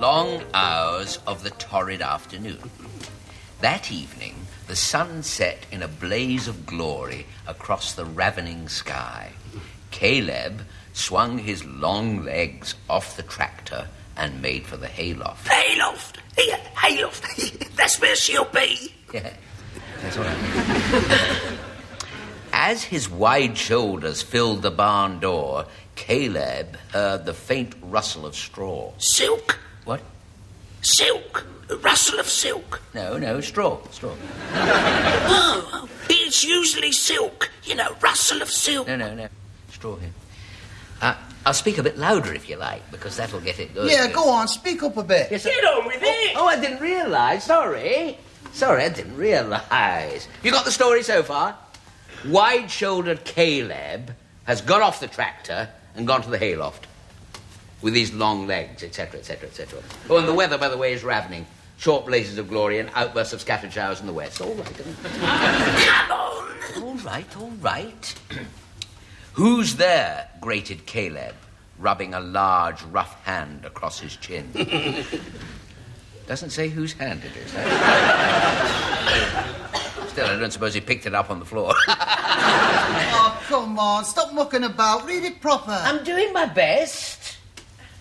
long hours of the torrid afternoon. That evening, the sun set in a blaze of glory across the ravening sky. Caleb swung his long legs off the tractor and made for the hayloft. Hayloft! Hayloft! That's where she'll be. Yeah, that's all right. As his wide shoulders filled the barn door, Caleb heard the faint rustle of straw. Silk? What? Silk. A rustle of silk. No, straw. Oh, it's usually silk. You know, rustle of silk. No. Straw here. I'll speak a bit louder if you like, because that'll get it good. Yeah, go on, speak up a bit. Yes, Get on with it. Oh, I didn't realise. Sorry, I didn't realise. You got the story so far? Wide-shouldered Caleb has got off the tractor and gone to the hayloft with his long legs, etc., etc., etc. Oh, and the weather, by the way, is ravening. Short blazes of glory and outbursts of scattered showers in the west. All right. Come on. All right. Who's there? Grated Caleb, rubbing a large, rough hand across his chin. Doesn't say whose hand it is. Still, I don't suppose he picked it up on the floor. Oh, come on, stop mucking about. Read it proper. I'm doing my best.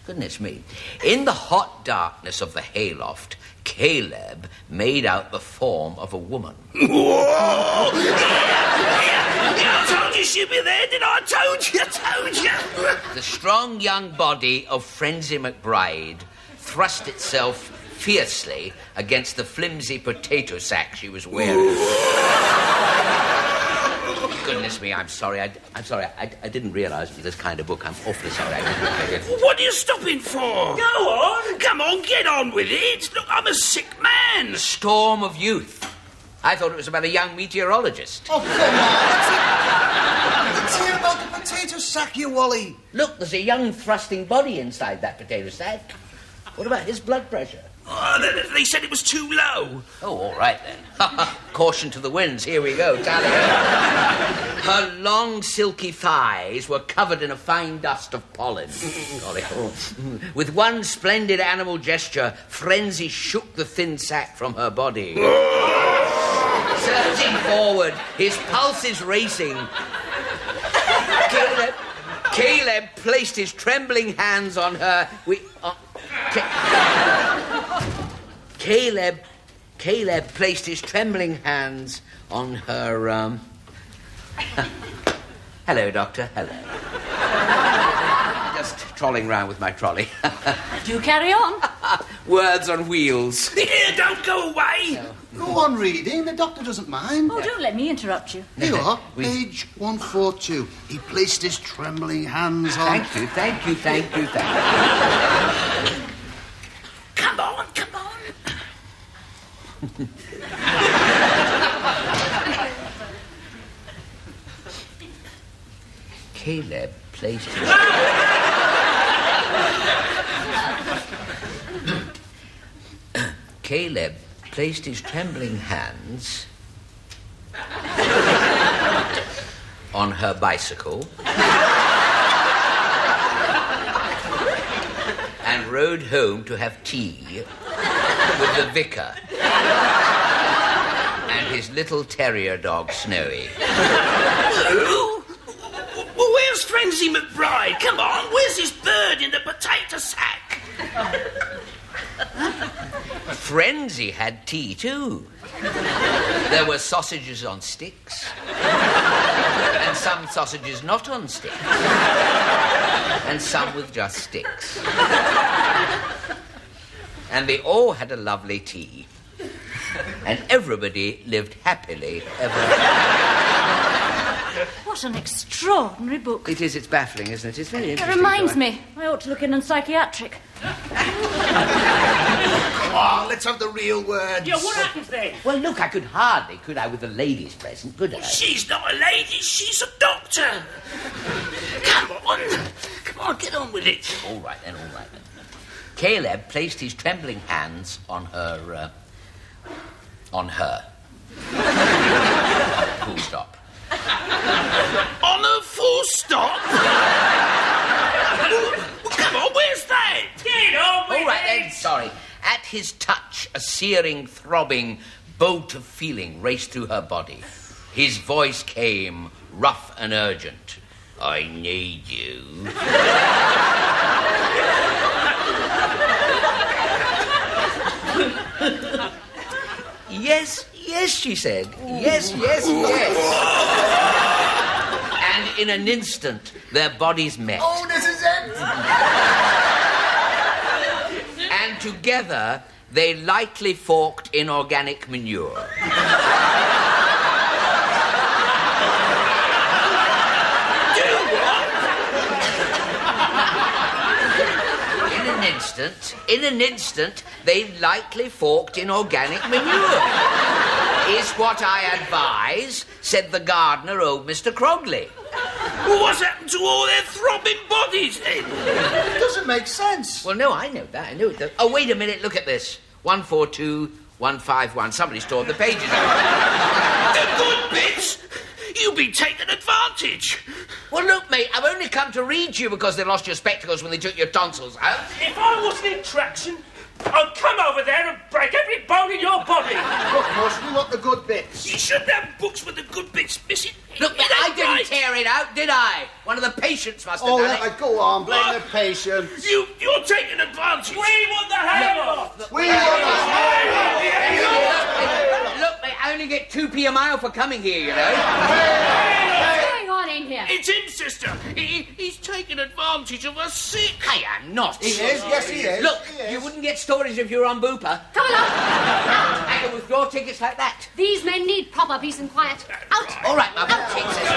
Goodness me. In the hot darkness of the hayloft, Caleb made out the form of a woman. Whoa! I told you she'd be there, didn't I? Told you. The strong young body of Frenzy McBride thrust itself fiercely against the flimsy potato sack she was wearing. Goodness me, I'm sorry. I didn't realise it was this kind of book. I'm awfully sorry. What are you stopping for? Go on. Come on, get on with it. Look, I'm a sick man. The storm of youth. I thought it was about a young meteorologist. Oh, come on. Let's hear about the potato sack, you Wally. Look, there's a young thrusting body inside that potato sack. What about his blood pressure? Oh, they said it was too low. Oh, all right then. Caution to the winds. Here we go. Tally. Her long, silky thighs were covered in a fine dust of pollen. Golly. With one splendid animal gesture, Frenzy shook the thin sack from her body. Surging forward, his pulses racing. Caleb placed his trembling hands on her. Caleb placed his trembling hands on her, Hello, Doctor, hello. Just trolling round with my trolley. Do carry on. Words on wheels. Here, don't go away. No. Go on reading, the doctor doesn't mind. Oh, don't let me interrupt you. Here you are, page 142. He placed his trembling hands on... Thank you. Come on. Caleb placed his... Caleb placed his trembling hands on her bicycle and rode home to have tea with the vicar and his little terrier dog, Snowy. Well, where's Frenzy McBride? Come on, where's his bird in the potato sack? Frenzy had tea, too. There were sausages on sticks and some sausages not on sticks and some with just sticks. And they all had a lovely tea. And everybody lived happily ever after. What an extraordinary book. It is, it's baffling, isn't it? It's very It interesting. reminds me, I ought to look in on psychiatric. Come on, let's have the real words. Yeah, what happens then? Well, look, I could hardly, could I, with the ladies present, could I? She's not a lady, she's a doctor. Come on, get on with it. All right then. Caleb placed his trembling hands on her, Full stop. On a full stop? Come on, where's that? Get on with All right then, sorry. his touch, a searing, throbbing bolt of feeling raced through her body. His voice came, rough and urgent. I need you. Yes, yes, she said. Yes, yes, yes. And in an instant, their bodies met. Oh, this is it! And together, they lightly forked in organic manure. In an instant, they lightly forked in organic manure. Is what I advise, said the gardener, old Mr. Crogley. Well, what's happened to all their throbbing bodies, then? It doesn't make sense. Well, no, I know that. I knew it. Oh, wait a minute. Look at this. 142151. Somebody stored the pages out. The good bits? You've been taken advantage. Well, look, mate, I've only come to read to you because they lost your spectacles when they took your tonsils out. If I wasn't in traction, I'd come over there and break every bone in your body. Look, Mush, we want the good bits. You shouldn't have books with the good bits missing. Look, It I ain't didn't right. tear it out, did I? One of the patients must have Oh, done it. go on, blame the patients. You're taking advantage. We want the hair off. We want Look, mate, I only get 2p a mile for coming here, you know. What's going on in here? It's him, sister. He's taking advantage of us sick. I am not. He is, yes, he is. Look, He is. you wouldn't get stories if you were on Booper. Come along. I can withdraw tickets like that. These men need proper peace and quiet. Out. All right, Mother. Jesus.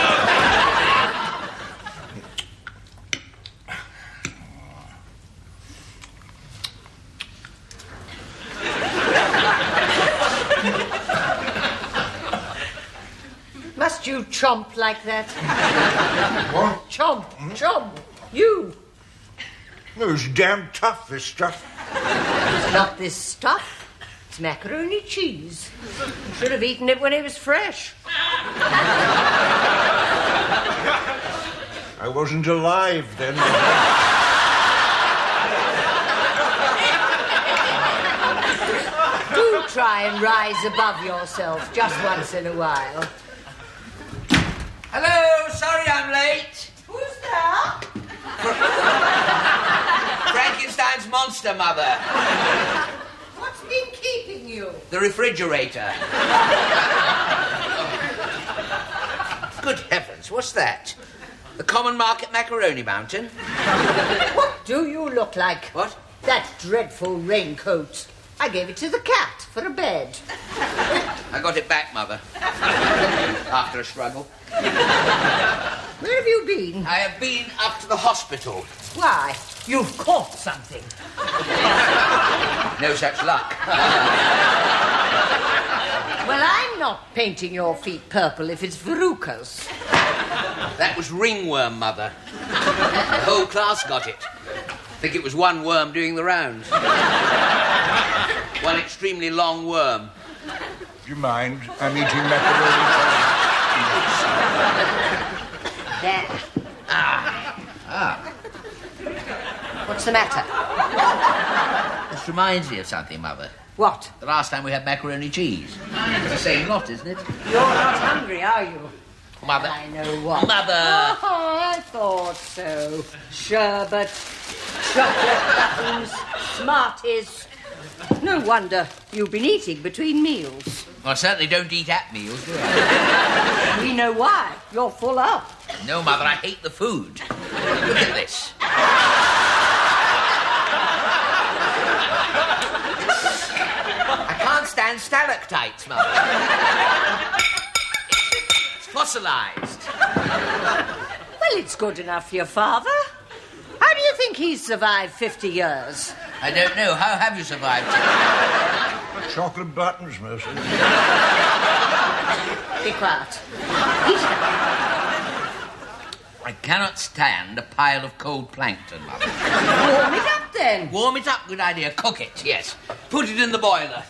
Must you chomp like that? What? Chomp, chomp. You. No, it's damn tough, this stuff. It's not this stuff. It's macaroni cheese. Should have eaten it when it was fresh. I wasn't alive then. Do try and rise above yourself just once in a while. Hello, sorry I'm late. Who's there? Frankenstein's monster, Mother. What's been keeping you? The refrigerator. Good heavens, what's that? The Common Market Macaroni Mountain? What do you look like? What? That dreadful raincoat. I gave it to the cat for a bed. I got it back, Mother. After a struggle. Where have you been? I have been up to the hospital. Why? You've caught something. No such luck. Well, I'm not painting your feet purple if it's verrucas. That was ringworm, Mother. The whole class got it. I think it was one worm doing the rounds. One extremely long worm. Do you mind? I'm eating macaroni. There. What's the matter? This reminds me of something, Mother. What? The last time we had macaroni cheese. It's the same lot, isn't it? You're not hungry, are you? Mother. I know what. Mother. Oh, I thought so. Sherbet, chocolate buttons, Smarties. No wonder you've been eating between meals. Well, I certainly don't eat at meals, do I? We know why. You're full up. No, Mother, I hate the food. Look at this. I can't stand stalactites, Mother. It's fossilized. Well, it's good enough for your father. How do you think he's survived 50 years? I don't know. How have you survived? Chocolate buttons, Mercy. Be quiet. Eat it. I cannot stand a pile of cold plankton, Mother. Warm it up then. Warm it up, good idea. Cook it, yes. Put it in the boiler.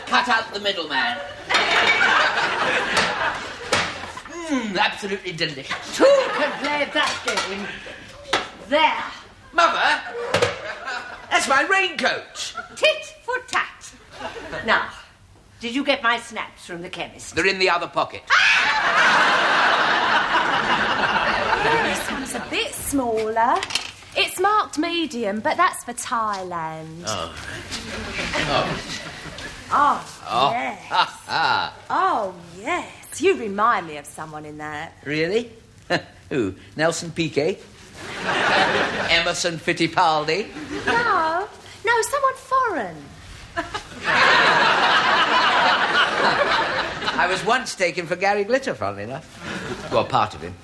Cut out the middleman. Absolutely delicious. Two can play that game. There. Mother, that's my raincoat. tit for tat. Now, did you get my snaps from the chemist? They're in the other pocket. This one's a bit smaller. It's marked medium, but that's for Thailand. Oh. Yes. Ah. Oh, yes. You remind me of someone in that. Really? Who? Nelson Piquet? Emerson Fittipaldi? No, someone foreign. I was once taken for Gary Glitter, funnily enough. Well, part of him.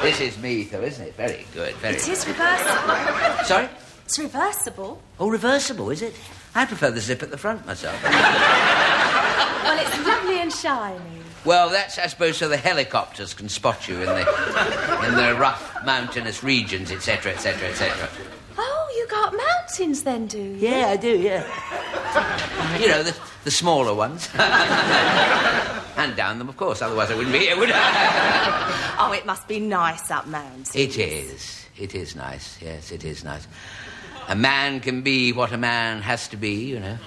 This is me, though, isn't it? Very good, very It good. is reversible. Sorry? It's reversible. Oh, reversible, is it? I prefer the zip at the front myself. Well, it's lovely and shiny. Well, that's, I suppose, so the helicopters can spot you in the rough mountainous regions, etc., etc., etc. Oh, you got mountains then, do you? Yeah, I do, yeah. You know, the smaller ones. And down them, of course, otherwise I wouldn't be here, would I? Oh, it must be nice up mountains. It is. It is nice, yes, it is nice. A man can be what a man has to be, you know.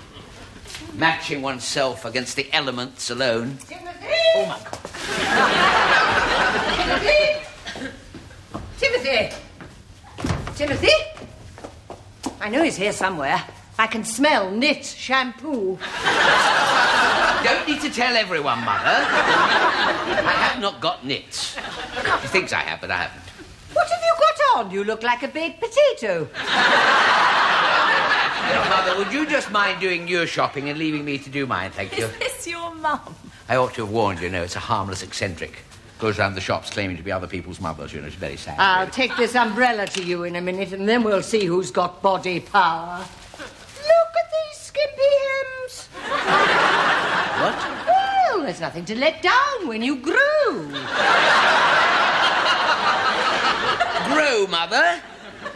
Matching oneself against the elements alone. Timothy! Oh, my God. Timothy! Timothy? I know he's here somewhere. I can smell knit shampoo. Don't need to tell everyone, Mother. I have not got knits. She thinks I have, but I haven't. What have you got on? You look like a baked potato. Mother, would you just mind doing your shopping and leaving me to do mine, thank you? Is this your mum? I ought to have warned you, no, it's a harmless eccentric. Goes round the shops claiming to be other people's mothers, you know, it's very sad. I'll take this umbrella to you in a minute, and then we'll see who's got body power. Look at these skimpy hems. What? Well, there's nothing to let down when you grow. Grow, Mother?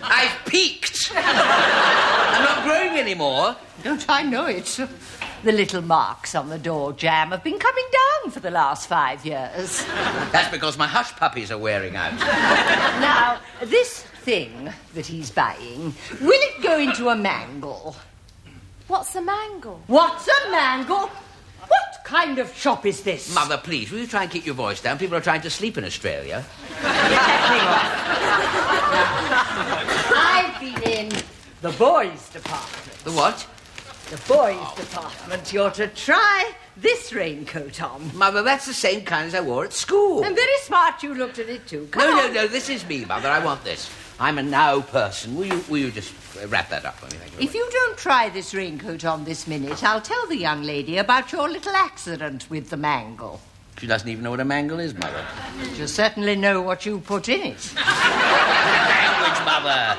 I've peaked. I'm not growing anymore. Don't I know it? The little marks on the door jamb have been coming down for the last 5 years. That's because my hush puppies are wearing out. Now, this thing that he's buying, will it go into a mangle? What's a mangle? What's a mangle? What kind of shop is this? Mother, please, will you try and keep your voice down? People are trying to sleep in Australia. Get that thing off. I've been in the boys' department. The what? The boys' department. You're to try this raincoat on. Mother, that's the same kind as I wore at school. And very smart you looked at it too. Come on. No, this is me, Mother. I want this. I'm a now person. Will you just wrap that up for me? Thank you very If you don't try this raincoat on this minute, I'll tell the young lady about your little accident with the mangle. much. She doesn't even know what a mangle is, Mother. She'll certainly know what you put in it. Language, Mother.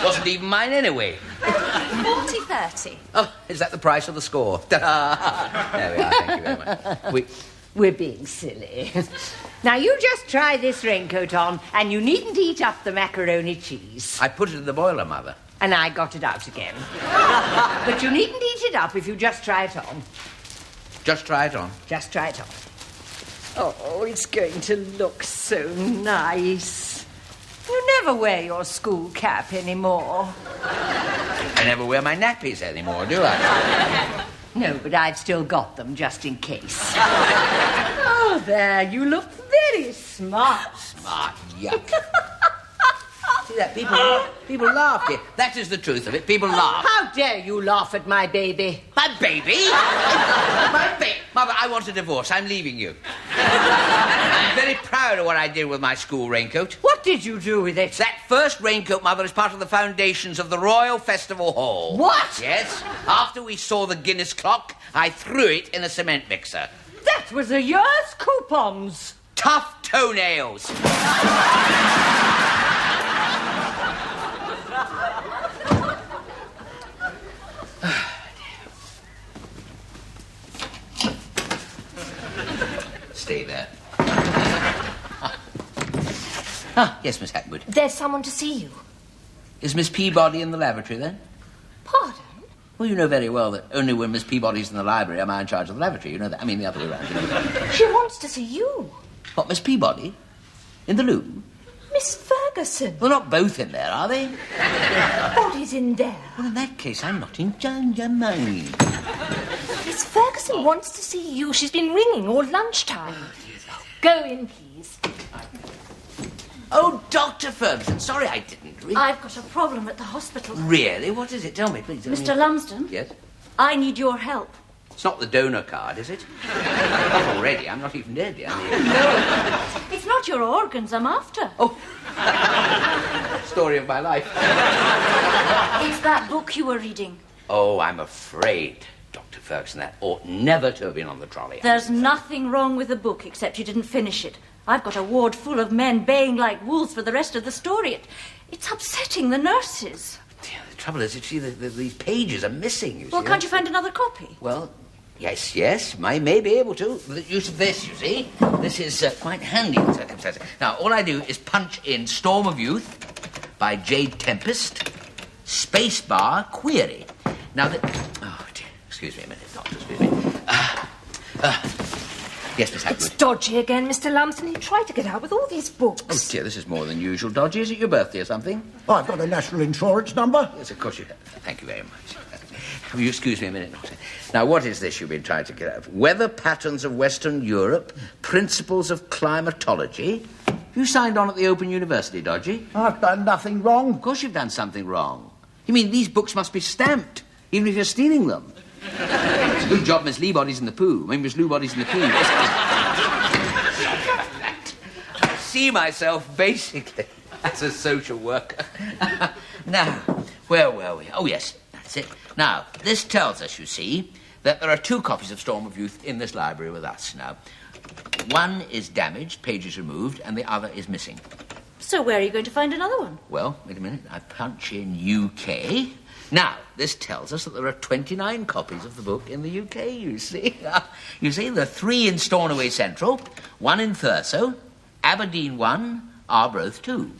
Wasn't even mine anyway. 40-30. Oh, is that the price of the score? There we are, thank you very much. We're being silly. Now, you just try this raincoat on, and you needn't eat up the macaroni cheese. I put it in the boiler, Mother. And I got it out again. But you needn't eat it up if you just try it on. Just try it on. Just try it on. Oh, it's going to look so nice. You never wear your school cap anymore. I never wear my nappies anymore, do I? No, but I've still got them just in case. Oh, there, you look very smart. Smart, yuck. See that? People laugh here. That is the truth of it. People laugh. How dare you laugh at my baby? My baby? My baby? Mother, I want a divorce. I'm leaving you. I'm very proud of what I did with my school raincoat. What did you do with it? That first raincoat, Mother, is part of the foundations of the Royal Festival Hall. What? Yes. After we saw the Guinness clock, I threw it in a cement mixer. That was a year's coupons. Tough toenails. Stay there. Yes, Miss Hackwood. There's someone to see you. Is Miss Peabody in the lavatory, then? Pardon? Well, you know very well that only when Miss Peabody's in the library am I in charge of the lavatory. You know that. I mean, the other way around. You know that. She wants to see you. What, Miss Peabody? In the loo? Miss Ferguson. Ferguson. Well, not both in there, are they? What is in there? Well, in that case, I'm not in danger, mind. Miss Ferguson wants to see you. She's been ringing all lunchtime. Go in, please. Oh, Dr. Ferguson, sorry I didn't ring. I've got a problem at the hospital. Really? What is it? Tell me, please. Mr. Lumsden? Yes? I need your help. It's not the donor card, is it? Not already. I'm not even dead yet. No. It's not your organs I'm after. Oh. Story of my life. It's that book you were reading. Oh, I'm afraid, Dr. Ferguson, that ought never to have been on the trolley. There's nothing wrong with the book except you didn't finish it. I've got a ward full of men baying like wolves for the rest of the story. It's upsetting the nurses. Dear, the trouble is, you see, these pages are missing, you see. Well, can't you find another copy? Well, yes, I may be able to. The use of this, you see. This is quite handy in circumstances. Now, all I do is punch in Storm of Youth by Jade Tempest, spacebar, query. Now, oh, dear, excuse me a minute, doctor, excuse me. Yes, Miss Hackwood. It's dodgy again, Mr. Lumsden. He tried to get out with all these books. Oh, dear, this is more than usual, Dodgy. Is it your birthday or something? I've got a national insurance number. Yes, of course you have. Thank you very much. Will you excuse me a minute, Doctor? Now, what is this you've been trying to get out of? Weather patterns of Western Europe, principles of climatology. You signed on at the Open University, Dodgy. I've done nothing wrong. Of course you've done something wrong. You mean these books must be stamped, even if you're stealing them? It's a good job Miss Leebody's in the poo. I mean, Miss Leebody's in the poo. I see myself, basically, as a social worker. Now, where were we? Oh, yes, that's it. Now, this tells us, you see, that there are 2 copies of Storm of Youth in this library with us. Now, one is damaged, pages removed, and the other is missing. So where are you going to find another one? Well, wait a minute. I punch in UK. Now, this tells us that there are 29 copies of the book in the UK, you see. You see, there are 3 in Stornoway Central, 1 in Thurso, Aberdeen 1, Arbroath 2.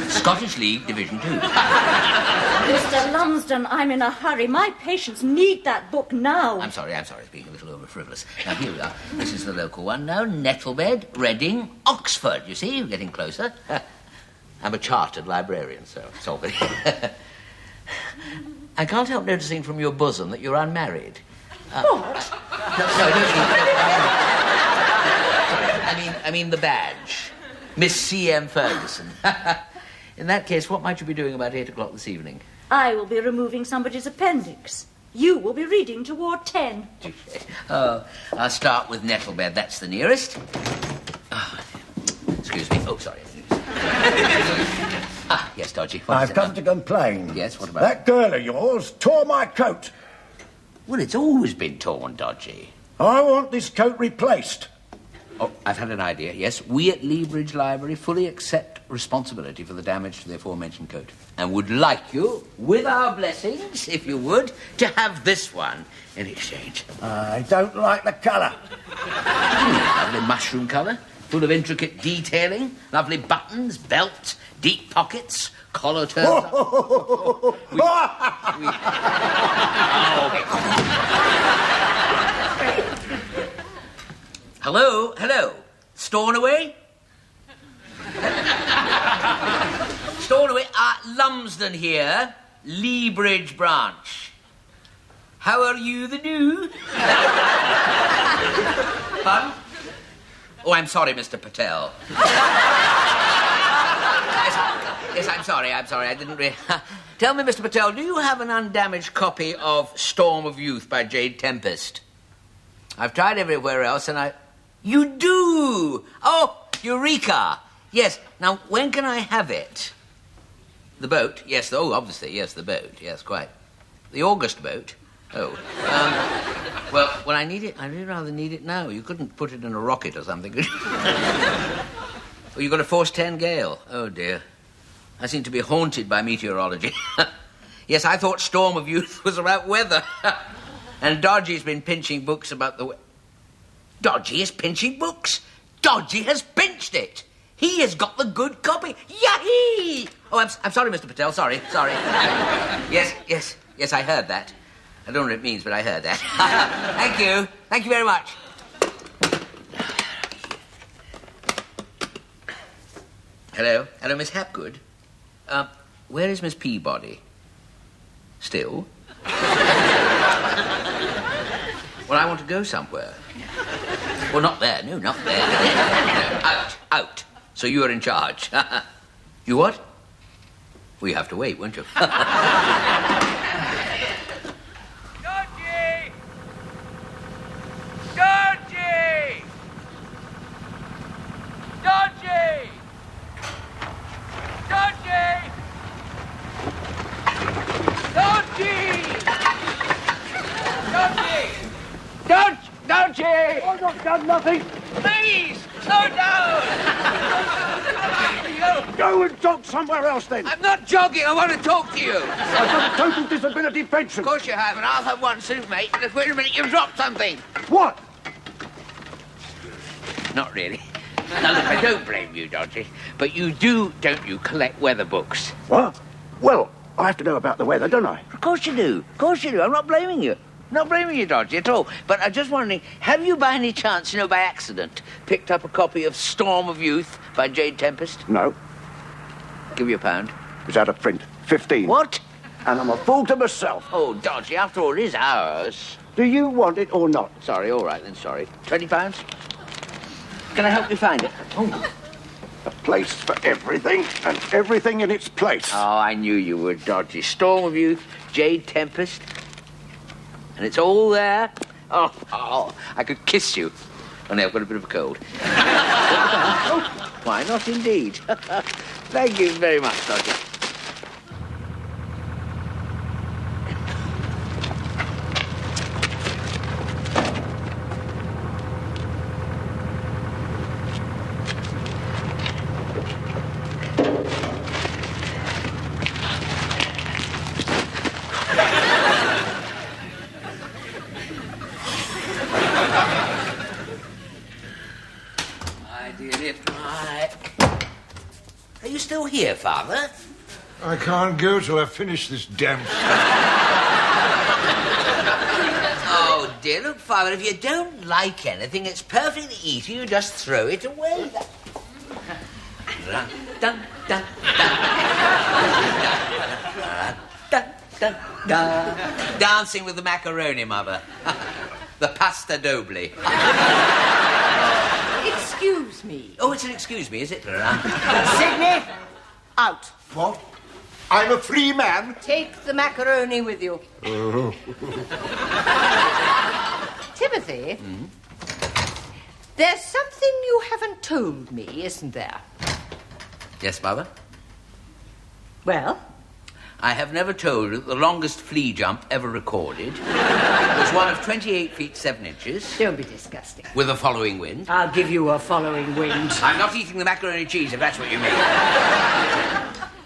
Scottish League Division 2. Mr. Lumsden, I'm in a hurry. My patients need that book now. I'm sorry, it's being a little over-frivolous. Now, here we are. This is the local one now. Nettlebed, Reading, Oxford. You see, you're getting closer. I'm a chartered librarian, so it's all very... I can't help noticing from your bosom that you're unmarried. What? No, I don't mean... I mean the badge. Miss C.M. Ferguson. In that case, what might you be doing about 8 o'clock this evening? I will be removing somebody's appendix. You will be reading to Ward 10. Oh, I'll start with Nettlebed. That's the nearest. Oh, excuse me. Oh, sorry. Yes, Dodgy. I've come to complain. Yes, what about that girl of yours tore my coat. Well, it's always been torn, Dodgy. I want this coat replaced. Oh, I've had an idea, yes. We at Leabridge Library fully accept responsibility for the damage to the aforementioned coat and would like you, with our blessings, if you would, to have this one in exchange. I don't like the colour. Lovely mushroom colour, full of intricate detailing, lovely buttons, belt, deep pockets, collar turns up. Hello. Stornoway? Stornoway, Lumsden here, Leabridge branch. How are you, the new? Pardon? Oh, I'm sorry, Mr. Patel. Yes, I'm sorry, I didn't really... Tell me, Mr. Patel, do you have an undamaged copy of Storm of Youth by Jade Tempest? I've tried everywhere else, and You do! Oh, Eureka! Yes, now, when can I have it? The boat? Yes, obviously, yes, the boat. Yes, quite. The August boat? Oh. Well, when I need it, I'd really rather need it now. You couldn't put it in a rocket or something, could you? Oh, you got a force 10 gale? Oh, dear. I seem to be haunted by meteorology. Yes, I thought Storm of Youth was about weather. And Dodgy's been pinching books about the... Dodgy is pinching books. Dodgy has pinched it. He has got the good copy. Yahee! Oh, I'm sorry, Mr. Patel. Sorry. Yes, I heard that. I don't know what it means, but I heard that. Thank you. Thank you very much. Hello? Hello, Miss Hapgood? Where is Miss Peabody? Still? Well, I want to go somewhere. Well, not there. No, not there. No, out. So you are in charge. You what? Well, you have to wait, won't you? Georgie! Georgie! Georgie! Georgie! Georgie! Georgie! Georgie! I've not done nothing. Please, slow down! Go and jog somewhere else then. I'm not jogging. I want to talk to you. I've got a total disability pension. Of course you have, and I'll have one soon, mate. Wait a minute, you've dropped something. What? Not really. Now, look, I don't blame you, Dodgy, but you do, don't you, collect weather books? What? Well, I have to know about the weather, don't I? Of course you do. Of course you do. I'm not blaming you. Not blaming you, Dodgy, at all. But I'm just wondering, have you by any chance, by accident, picked up a copy of Storm of Youth by Jade Tempest? No. Give you £1. It's out of print. 15. What? And I'm a fool to myself. Oh, Dodgy, after all, it is ours. Do you want it or not? Sorry, all right then, sorry. £20? Can I help you find it? Oh. A place for everything, and everything in its place. Oh, I knew you would, Dodgy. Storm of Youth, Jade Tempest. And it's all there. Oh, I could kiss you. Only I've got a bit of a cold. Why not, indeed? Thank you very much, Dodgy. Are you still here, Father? I can't go till I finish this damn stuff. Oh, dear, look, Father, if you don't like anything, it's perfectly easy. You just throw it away. Dun, dun, dun, dun, dun, dun. Dancing with the macaroni, Mother. The pasta doble. Excuse me. Oh, it's an excuse me, is it? Sydney, out. What? I'm a free man? Take the macaroni with you. Timothy, there's something you haven't told me, isn't there? Yes, Mother? Well? I have never told you that the longest flea jump ever recorded was one of 28 feet 7 inches. Don't be disgusting. With a following wind. I'll give you a following wind. I'm not eating the macaroni cheese, if that's what you mean.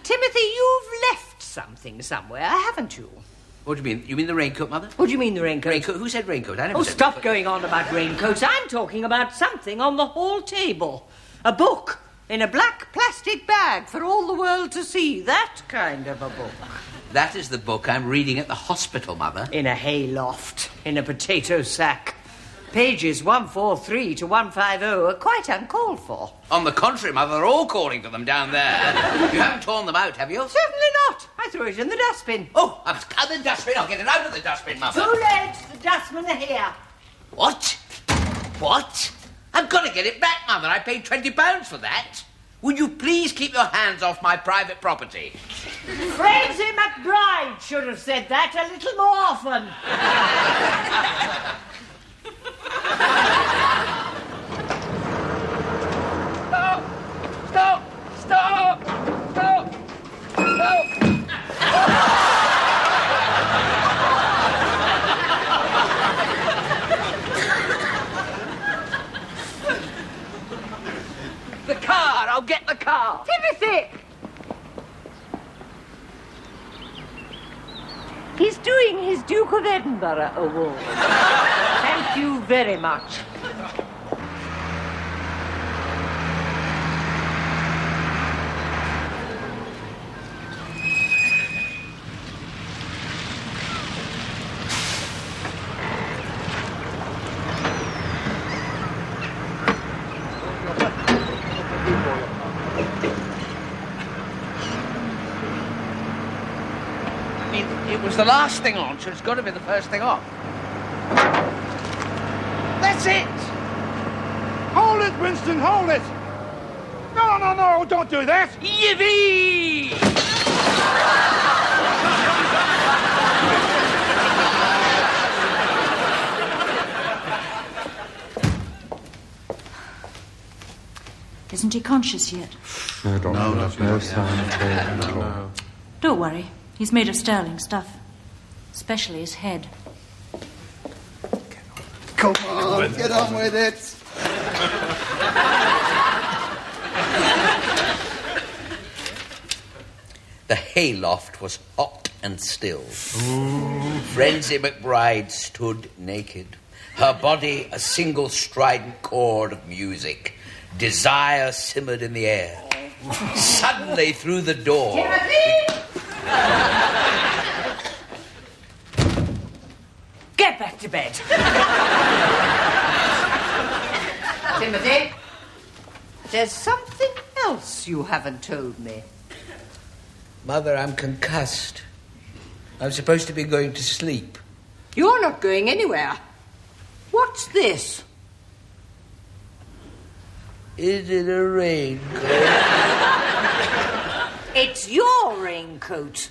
Timothy, you've left something somewhere, haven't you? What do you mean? You mean the raincoat, Mother? What do you mean, the raincoat? Raincoat? Who said raincoat? I never said stop raincoat. going on about raincoats. I'm talking about something on the hall table. A book in a black plastic bag for all the world to see. That kind of a book. That is the book I'm reading at the hospital, Mother. In a hayloft, in a potato sack. Pages 143 to 150 are quite uncalled for. On the contrary, Mother, they're all calling for them down there. You haven't torn them out, have you? Certainly not. I threw it in the dustbin. Oh, I've got the dustbin. I'll get it out of the dustbin, Mother. Too late. The dustmen are here. What? What? I've got to get it back, Mother. I paid £20 for that. Would you please keep your hands off my private property? Frenzy McBride should have said that a little more often. Stop! Stop! Stop! Stop! Stop! The car! I'll get the car! Timothy! He's doing his Duke of Edinburgh award. Thank you very much. It was the last thing on, so it's got to be the first thing off. That's it! Hold it, Winston, hold it! No, don't do that! Yippee! Isn't he conscious yet? No, Doctor. No sign at all. Don't worry. He's made of sterling stuff. Especially his head. Come on, get on with it. The hayloft was hot and still. Frenzy McBride stood naked. Her body a single strident chord of music. Desire simmered in the air. Suddenly, through the door... Get back to bed. Timothy, there's something else you haven't told me. Mother, I'm concussed. I'm supposed to be going to sleep. You're not going anywhere. What's this? Is it a raincoat? It's your raincoat.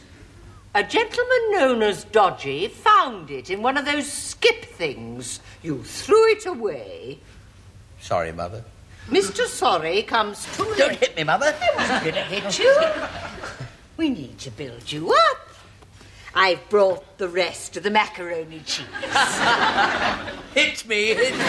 A gentleman known as Dodgy found it in one of those skip things. You threw it away. Sorry, Mother. Mr. Sorry comes to... Don't hit me, Mother. I wasn't going to hit you. We need to build you up. I've brought the rest of the macaroni cheese. Hit me, hit me.